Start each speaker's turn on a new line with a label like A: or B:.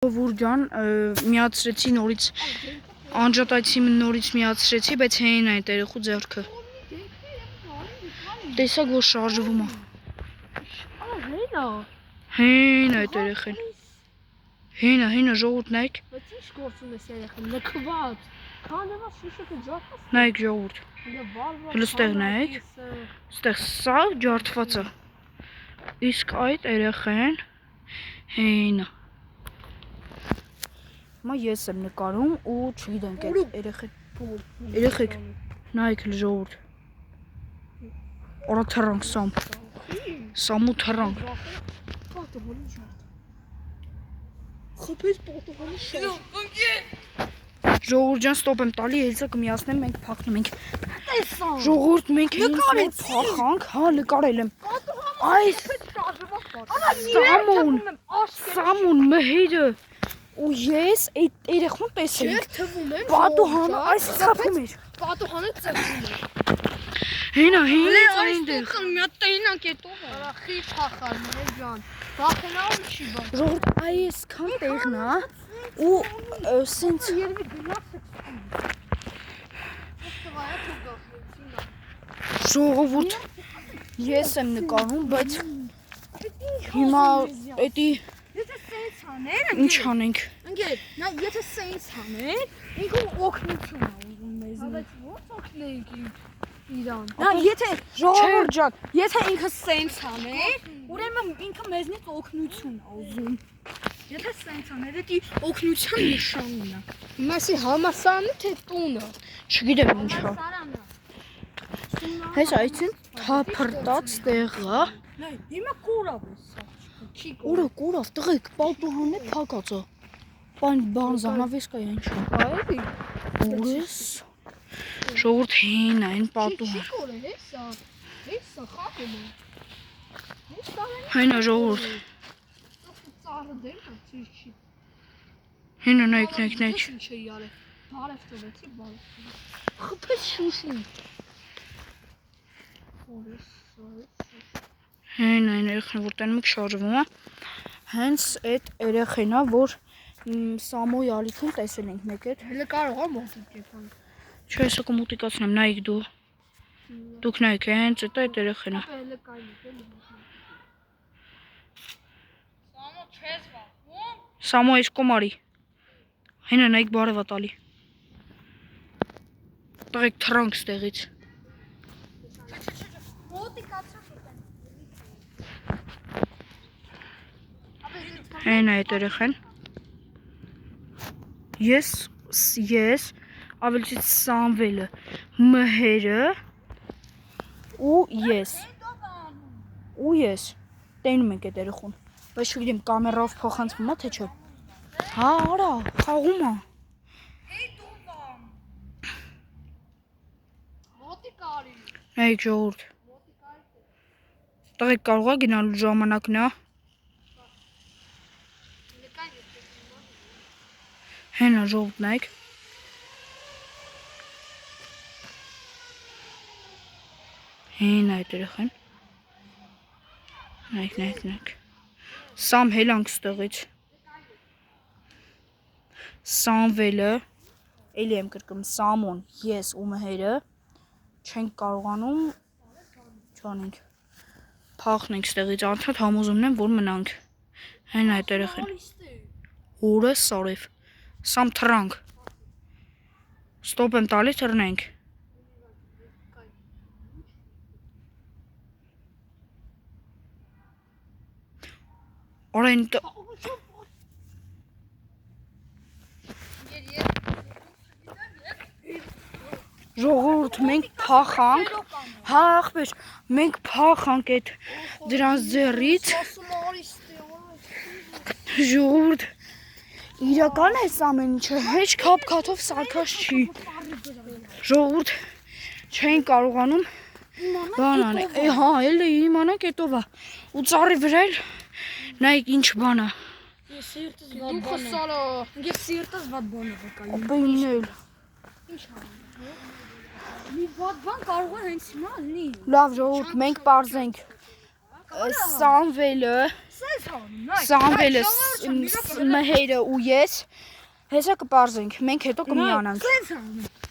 A: Վուրջան միացրեցի նորից անջատայցի նորից միացրեցի, բայց հեն այդ երեխու ձեռքը։ Տեսակ որ շարժվում է։ Հեն այդ երեխեն։ Հենա ժողովուրդ նայեք։
B: Բայց ինչ գործում ես երեխան, լքված։ Քանեվա շիշը ջարդված։
A: Նայեք ժողովուրդ։ Հələ ստեղ նայեք։ Ստեղ սա ջարդված է։ Իսկ այդ երեխեն հենա։ Հիմա ես եմ նկարում ու չգիտենք այդ երեխեք նայեք ժողովուրդ։ Օրա թռանք Սամու թռանք։
B: Խփեց պորտուղալի շարժ։
A: Ժողովուրդ ջան ստոպ եմ տալի, հելցա կմիացնեմ, մենք փախնում ենք։ Ժողովուրդ մենք հենց փախանք, հա նկարել եմ։ Այս Սամուն մհերը ու ես այդ երեխուն տեսել եմ։ Պատուհանը այս ծափում էր։
B: Պատուհանը ծփում էր։
A: Հենա այնտեղ։
B: Մի հատ տենակ է տողը։ Արախի փախալ մեր ջան։ Բախենալ չի բան։
A: Ժողովուրդ այսքան տեղն է ու սենց
B: Երևի գնաց է։
A: Ժողովուրդ ես եմ նկարում, բայց հիմա էդի
B: Եթե սենց աներ,
A: ինչ անենք։
B: ընկեր, նա եթե սենց աներ, ինքը օգնություն է ուզում մեզ։ Բայց ո՞նց օգնենք իրան։ Նա եթե ժողովուրդ ջան, եթե ինքը սենց աներ, ուրեմն ինքը մեզնից օգնություն է ուզում։ Եթե սենց աներ, դա օգնության նշանն է։ Հիմա համասարանը թե տունը։
A: Չգիտեմ ինչ է։ Հես այցին թափրտած տեղը։
B: Հիմա կորավ է սա։
A: Ուրա կորավ, տղեկ, պատուհանն է փակած է։ Բան զանավեսկա է ինչ է։
B: Այո։
A: Ուրես։ Ժողովուրդ հեն այն պատուհան։
B: Չի կորել է սա։ Հեսա խաղում է։
A: Հենա ժողովուրդ։
B: Ծառը դերնա չի։
A: Հենա նայեք։
B: Ինչ է յարել։ Բարև տվեցի, բարև։ Խփեց շուշին։
A: Հեն այն երեխեն որ տենում եք շարժվում է։ Հենց այդ երեխեն է, որ Սամոյի ալիքում տեսել ենք մեկ էր։
B: Հələ կարող է մոտիկ եկան։
A: Չէ, հեսա կմոտիկացնեմ, նայեք դու։ Դուք նայեք, հենց այդ երեխեն է։
B: Հələ կային էլի։ Սամո չես վախում։
A: Սամո այս կոմարի։ Հենա նայեք բարև է տալի։ Տղեկ թռանք ստեղից։ Հեն այդ երեխեն։ Ես ավելցից Սամվելը, մհերը ու ես տենում ենք այդ երեխուն, բայց չգիտեմ կամերով փոխանցվում է թե չէ։ Հա արա, խաղում է։ Նայեք ժողովուրդ։ Տղեկ կարող է գնալու ժամանակն է։ Հենա ժողովուրդ նայեք։ Հեն այդ երեխեն։ Նայեք։ Սամ հելանք ստեղից։ Սամվելը, էլի եմ կրկնում, Սամոն, ես ու մհերը չենք կարողանում չանենք։ Փախնենք ստեղից, արդյոք համոզումն եմ, որ մնանք։ Հեն այդ երեխեն։ Օրը սարև։ Սամ թռանք։ Ստոպ եմ տալի թռնենք։ Օրեն Ժողովուրդ մենք փախանք։ Հա ախպեր, մենք փախանք այդ դրանց ձեռից։ Ժողովուրդ իրական է ամեն ինչը, հեչ քափքաթով սարքած չի։ Ժողովուրդ չեն կարողանում բան անել։ Հա, էլի իմանանք էտով է։ Ու ծառի վրա էլ նայեք ինչ բան է։
B: Ես սիրտս վատ բան է կային։
A: Ապա ինել։
B: Ինչ ա։ Մի վատ բան կարող է հենց հիմա լինի։
A: Լավ ժողովուրդ մենք պարզենք։ Սամվելը, Սամվելը, Մհերը ու ես հեսա կպարզենք, մենք հետո կմիանանք։
B: Սենց անում։